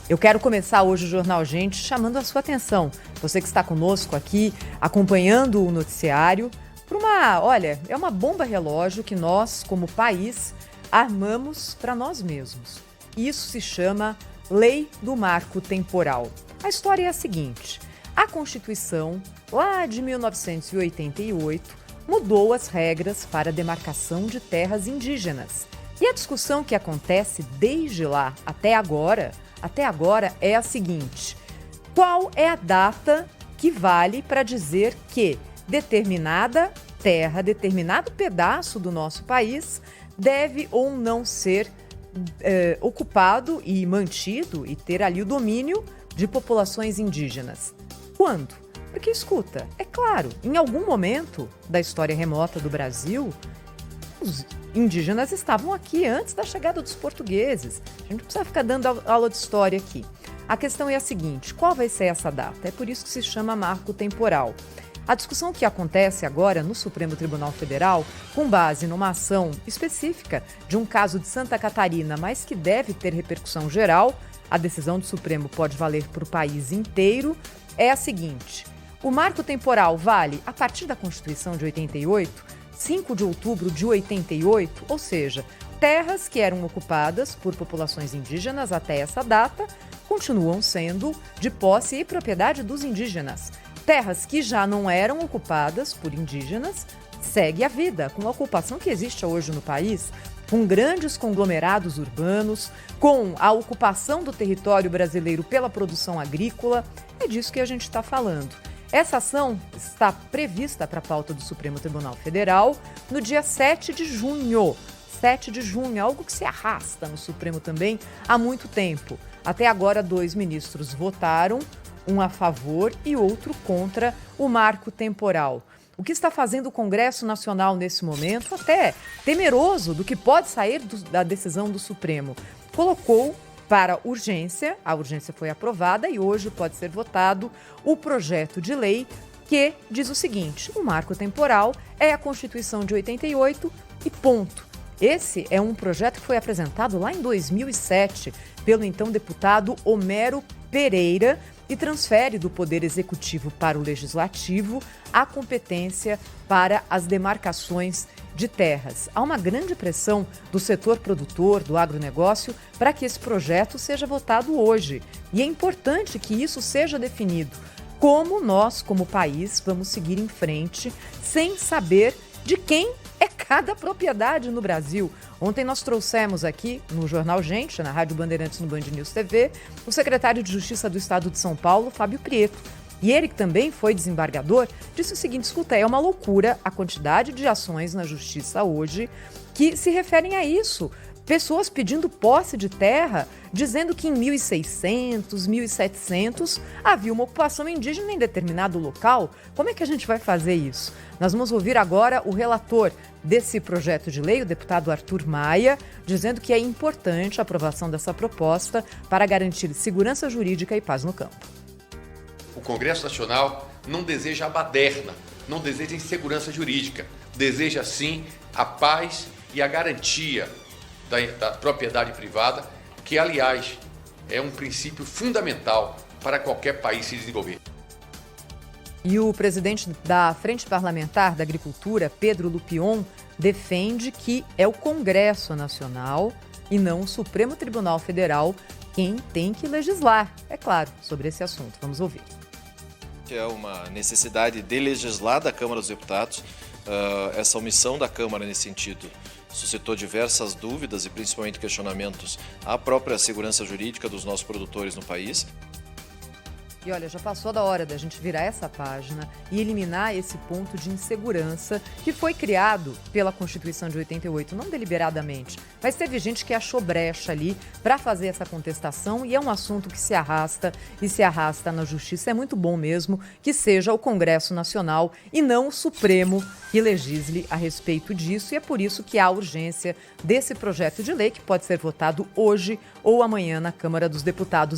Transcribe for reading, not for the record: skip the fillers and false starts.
Eu quero começar hoje o Jornal Gente chamando a sua atenção. Você que está conosco aqui, acompanhando o noticiário, é uma bomba relógio que nós, como país, armamos para nós mesmos. Isso se chama Lei do Marco Temporal. A história é a seguinte: a Constituição, lá de 1988, mudou as regras para a demarcação de terras indígenas. E a discussão que acontece desde lá até agora é a seguinte: qual é a data que vale para dizer que determinada terra, determinado pedaço do nosso país deve ou não ser ocupado e mantido e ter ali o domínio de populações indígenas? Quando? Porque, escuta, é claro, em algum momento da história remota do Brasil, os indígenas estavam aqui antes da chegada dos portugueses. A gente não precisa ficar dando aula de história aqui. A questão é a seguinte: qual vai ser essa data? É por isso que se chama marco temporal. A discussão que acontece agora no Supremo Tribunal Federal, com base numa ação específica de um caso de Santa Catarina, mas que deve ter repercussão geral, a decisão do Supremo pode valer para o país inteiro, é a seguinte: o marco temporal vale a partir da Constituição de 88, 5 de outubro de 88, ou seja, terras que eram ocupadas por populações indígenas até essa data continuam sendo de posse e propriedade dos indígenas. Terras que já não eram ocupadas por indígenas, segue a vida com a ocupação que existe hoje no país, com grandes conglomerados urbanos, com a ocupação do território brasileiro pela produção agrícola. É disso que a gente está falando. Essa ação está prevista para a pauta do Supremo Tribunal Federal no dia 7 de junho. 7 de junho, algo que se arrasta no Supremo também há muito tempo. Até agora, 2 ministros votaram, um a favor e outro contra o marco temporal. O que está fazendo o Congresso Nacional nesse momento, até temeroso do que pode sair da decisão do Supremo, colocou para urgência, a urgência foi aprovada e hoje pode ser votado o projeto de lei que diz o seguinte: o marco temporal é a Constituição de 88 e ponto. Esse é um projeto que foi apresentado lá em 2007 pelo então deputado Homero Pereira e transfere do Poder Executivo para o Legislativo a competência para as demarcações de terras. Há uma grande pressão do setor produtor, do agronegócio, para que esse projeto seja votado hoje. E é importante que isso seja definido. Como nós, como país, vamos seguir em frente sem saber de quem é cada propriedade no Brasil. Ontem nós trouxemos aqui no Jornal Gente, na Rádio Bandeirantes, no Band News TV, o secretário de Justiça do Estado de São Paulo, Fábio Prieto. E ele, que também foi desembargador, disse o seguinte: escuta, é uma loucura a quantidade de ações na Justiça hoje que se referem a isso. Pessoas pedindo posse de terra, dizendo que em 1600, 1700 havia uma ocupação indígena em determinado local. Como é que a gente vai fazer isso? Nós vamos ouvir agora o relator desse projeto de lei, o deputado Arthur Maia, dizendo que é importante a aprovação dessa proposta para garantir segurança jurídica e paz no campo. O Congresso Nacional não deseja a baderna, não deseja insegurança jurídica, deseja sim a paz e a garantia da propriedade privada, que, aliás, é um princípio fundamental para qualquer país se desenvolver. E o presidente da Frente Parlamentar da Agricultura, Pedro Lupion, defende que é o Congresso Nacional e não o Supremo Tribunal Federal quem tem que legislar, é claro, sobre esse assunto. Vamos ouvir. É uma necessidade de legislar da Câmara dos Deputados. Essa omissão da Câmara nesse sentido suscitou diversas dúvidas e principalmente questionamentos à própria segurança jurídica dos nossos produtores no país. E olha, já passou da hora da gente virar essa página e eliminar esse ponto de insegurança que foi criado pela Constituição de 88, não deliberadamente, mas teve gente que achou brecha ali para fazer essa contestação e é um assunto que se arrasta e se arrasta na Justiça. É muito bom mesmo que seja o Congresso Nacional e não o Supremo que legisle a respeito disso, e é por isso que há urgência desse projeto de lei que pode ser votado hoje ou amanhã na Câmara dos Deputados.